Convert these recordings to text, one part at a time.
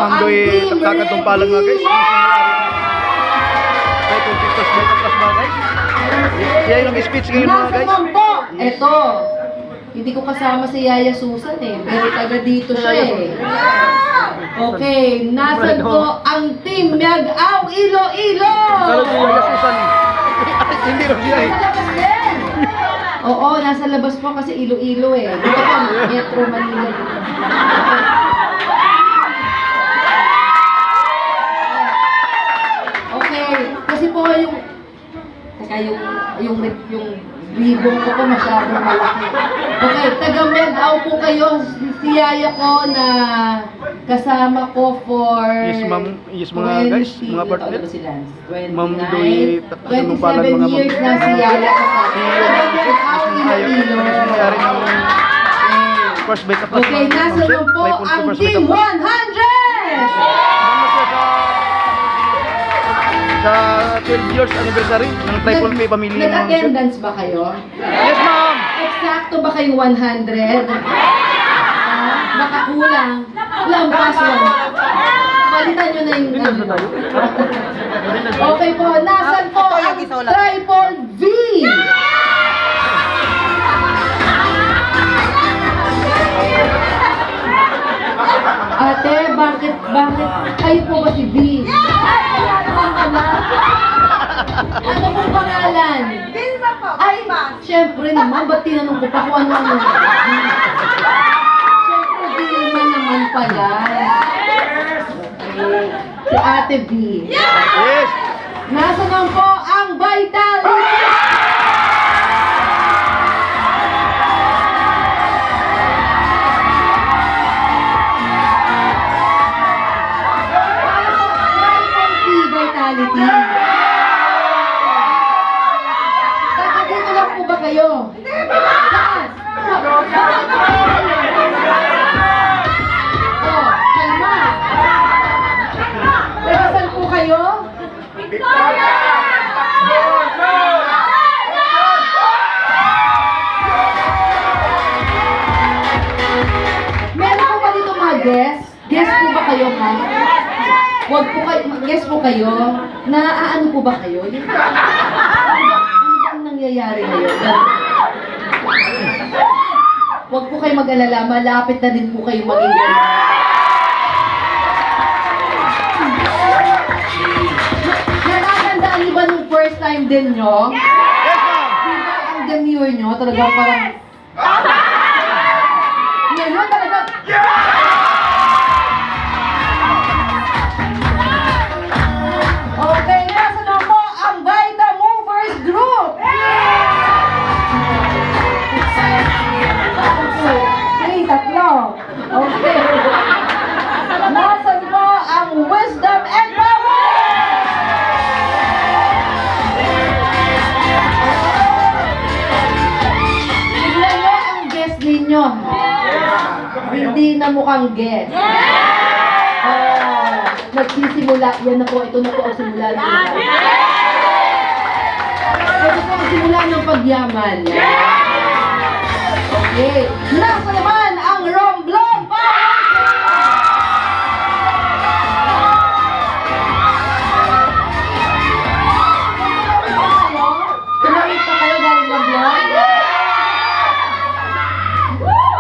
Manggoy kakatong palang mga guys. Ay, kung pitos by tapos mga guys. Siya yung speech ngayon mga guys. Nasaan po? Eto. Hindi ko kasama si Yaya Susan eh. Pero taga dito siya eh. Okay, nasan po ang Team Miag-Aw Iloilo? Kalau si Yaya Susan. Hindi rin siya eh. Nasa labas din. Oo, nasa labas po kasi Iloilo eh. Dito po, Metro Manila. Okay, kasi po yung teka yung ribbon ko po masyadong malaki. Okay, taga Miag-Aw po kayo. Si Yaya ko na kasama ko for Yes ma'am, yes mga guys, mga partner. Ma'am 29, Doy, tatanong pala 27 mga ma'am. years na si Yaya ko sa Miag-Aw Iloilo. First bite tapos Okay, nasa na po ang Team 100! Sa 12 years anniversary ng Triple P pamilya mga sir. Nag-attendance ba kayo? Yes ma'am! Eksakto ba kayong 100? Baka kulang. Lampas one. Palitan nyo na yung Okay po, nasan po ang Triple V? Ate, bakit? Kayo po ba si V? Ano pong pangalan? Ay, syempre naman, ba't tinanong ko pa kung ano-ano? Syempre, Vilma naman pala. Okay. Si Ate V. Yes! Nasa naman po ang Vitality? Vitality. Taga dito lang po ba kayo? Saan? Oh, kalma. Taga saan po kayo? Victoria! Meron po ba dito mga guest? Guest po ba kayo, ha? Wag po kayo, guess po kayo, naaano po ba kayo? Ano bang nangyayari ngayon? Wag po kayo mag-alala, malapit na din po kayo maging ganyan. Nakakandaan niyo ba nung first time din nyo? Yes ma'am! Diba ang demure nyo? Talagang parang... Ngayon talagang... Okay, nasa na po ang Vita Movers Group! Okay, tatlo. Okay. Nasa po ang Wisdom and Power! Tignan nyo ang guest ninyo. Hindi na mukhang guest. Nagsisimula, yan na po, ito na po ang simula ng ito po ang simula ng pagyaman. Okay, nasa naman ang Romblon Tumawid pa kayo galing Romblon?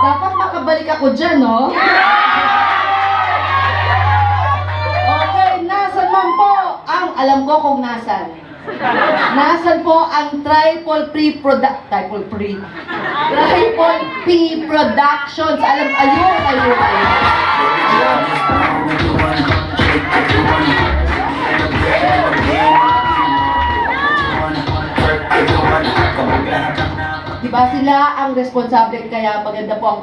Dapat makabalik ako dyan, no? Alam ko kung nasan. Nasan po ang Triple P Productions. Ayun. Diba sila ang responsable kaya maganda po ang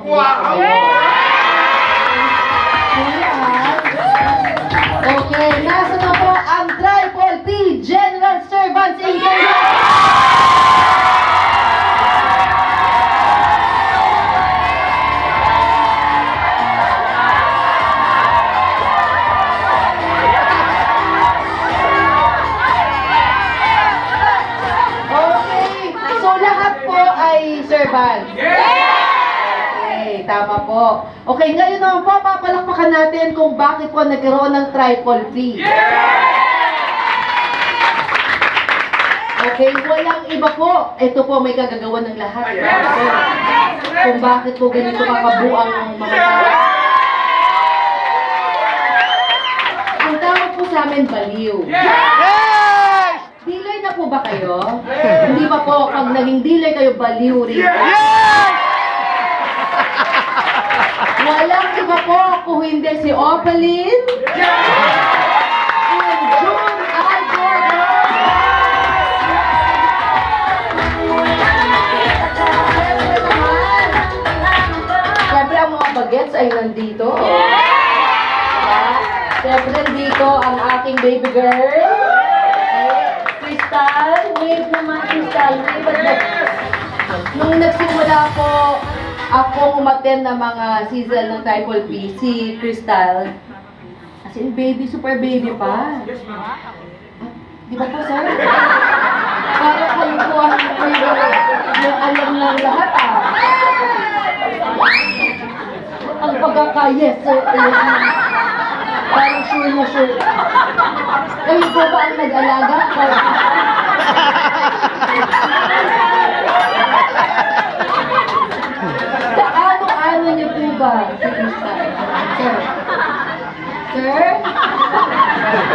Okay, nasa na po ang Triple P General Servants in servants. Okay, tama po. Okay, ngayon naman po, palakpakan natin kung bakit po nagkaroon ng triple P. Okay, walang iba po. Ito po may kagagawa ng lahat. Kung bakit po ganito kakabuang ang mga tao. Ang tawag po sa amin, baliw. Yes! Dealer na po ba kayo? Hindi ba po, pag naging dealer kayo, baliw rin? Yes! Walang iba po kung hindi si Opaline and June Algor. Siyempre ang mga bagets ay nandito. Diba? Siyempre dito ang aking baby girl. Crystal. Wave naman, Crystal. Nung nagsimula po akong umattend ng mga season ng Triple P, si Crystal, as in baby, super baby pa. Di ba po, sir? Para kayo po yung alam ng lahat, ah. Ang pagkaka-yes, sir. Parang sure na sure. Kayo po ba ang nag-alaga? Ano niyo po ba si Crystal? Sir? Sir?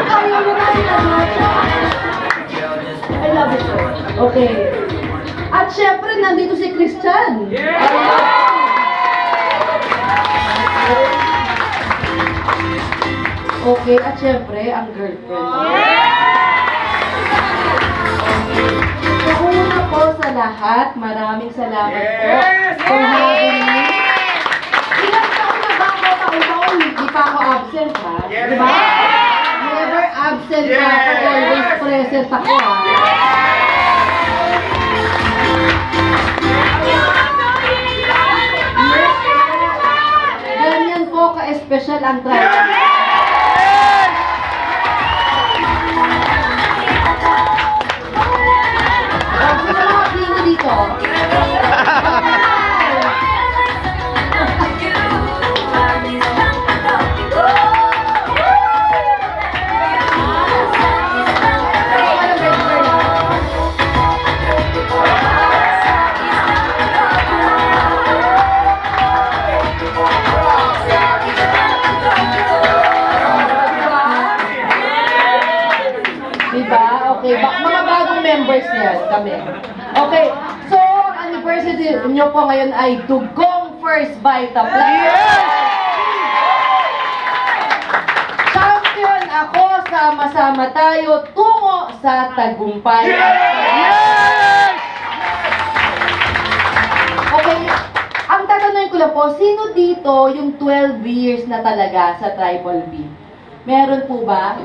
Ayaw mo na sinasasya. I love it, sir. Okay. At syempre, nandito si Christian. Okay, at syempre, ang girlfriend. Sa una po sa lahat, maraming salamat po for having me. Ilang taon na ba ako? Taon-taon, hindi pa ako absent, ha? Diba? Never absent pa ako. Always present ako, ha? Ganyan po ka-espesyal ang trial. Sino mga klino dito? Diba? Okay, mga bagong members yan kami. Okay, so ang anniversary nyo po ngayon ay Dugong First Vita Plus. Champion ako, sama-sama tayo tungo sa tagumpay. Okay, ang tatanungin ko lang po, sino dito yung 12 years na talaga sa Triple B? Meron po ba?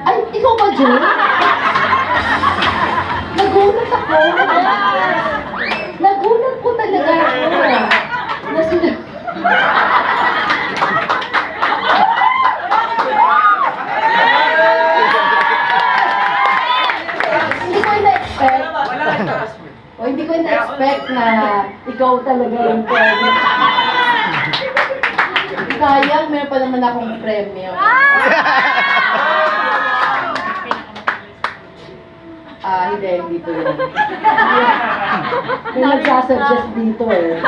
Ay, ikaw ba, June? Nagulat ako. Nagulat po talaga ako. Na sila... Hindi ko na-expect. O, hindi ko na-expect na ikaw talaga yung pwede. Sayang, meron pa naman akong premyo. Hindi dito yun. May nagsasuggest dito eh.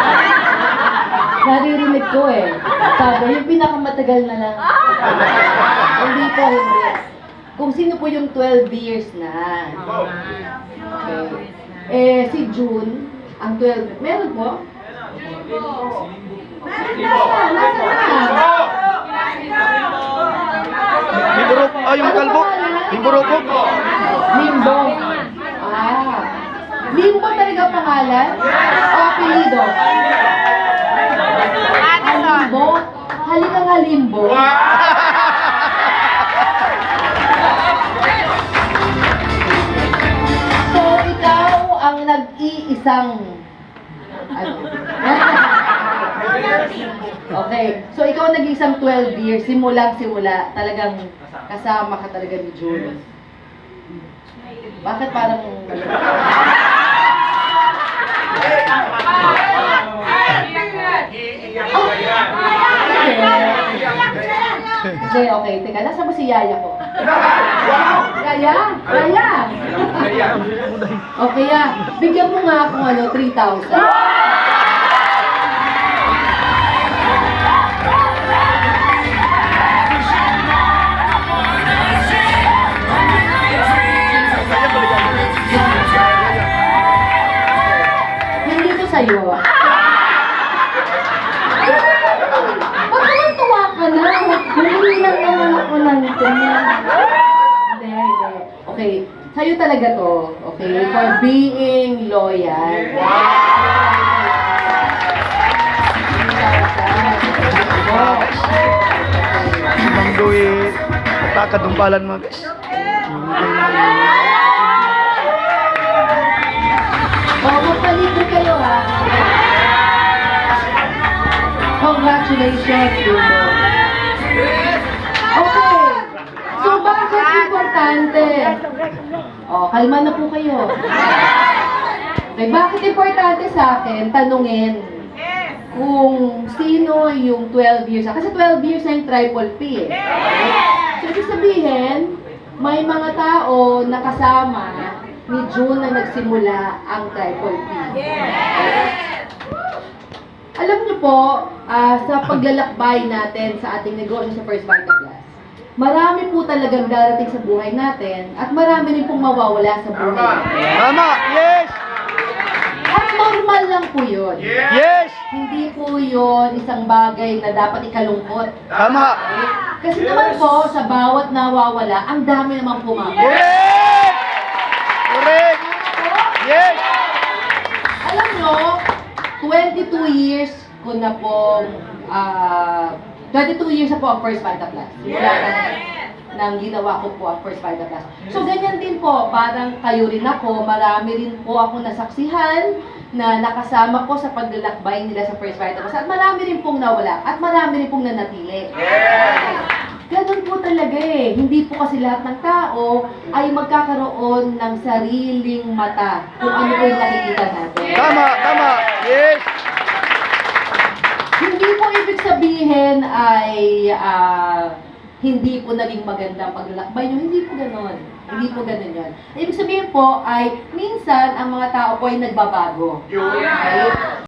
Naririnig ko eh. Sabi, yung pinakamatagal na lang. Hindi po, hindi. Kung sino po yung 12 years na. Okay. Eh, si June, ang 12, meron po? Nasa na? Limburok, yung kalbo. Limburoko. Limbo. Limbo talaga pangalan? O apelido? Limbo? Halika nga Limbo. So, ikaw ang nag-iisang... Okay. So, ikaw ang nag-iisang 12 years, simula, talagang kasama ka talaga ni June. Bakit parang... Hindi, okay. Teka, nasa ba si Yaya ko? Yaya? Yaya? Okay, bigyan mo nga ako 3,000. Hindi to sa'yo. Ba't naman tuwa ka na? Hindi lang naman ako ng Hindi. Okay, sa'yo talaga to. Okay, for being loyal. Manggoy, takadumpalan mga guys. Magpalibre kayo Congratulations, Dumo. Okay. So, bakit importante? Kalma na po kayo. Okay, bakit importante sa akin tanungin kung sino yung 12 years. Kasi 12 years na yung triple P So, ibig sabihin, may mga tao na kasama ni June na nagsimula ang triple P. Alam niyo po, sa paglalakbay natin sa ating negosyo sa First Vita Plus, marami po talagang darating sa buhay natin at marami rin pong mawawala sa buhay natin. Tama! Yes! At normal lang po yun. Yes! Hindi po yun isang bagay na dapat ikalungkot. Tama! Kasi naman po, sa bawat nawawala, ang dami naman pumapit. Correct! Correct! Yes! Alam nyo, 22 years ko na pong, 22 years na po ang First Vita Plus. Nang ginawa ko po ang First Vita Plus. So, ganyan din po, parang kayo rin ako, marami rin po ako nasaksihan na nakasama ko sa paglalakbay nila sa First Vita Plus. At marami rin pong nawala, at marami rin pong nanatili. Ganun po talaga Hindi po kasi lahat ng tao ay magkakaroon ng sariling mata kung ano po yung nakikita natin. Tama! Tama! Yes! Hindi po ibig sabihin ay hindi po naging magandang paglalakbay nyo. Hindi po ganon. Hindi po ganon yun. Ibig sabihin po ay minsan ang mga tao po ay nagbabago. Okay?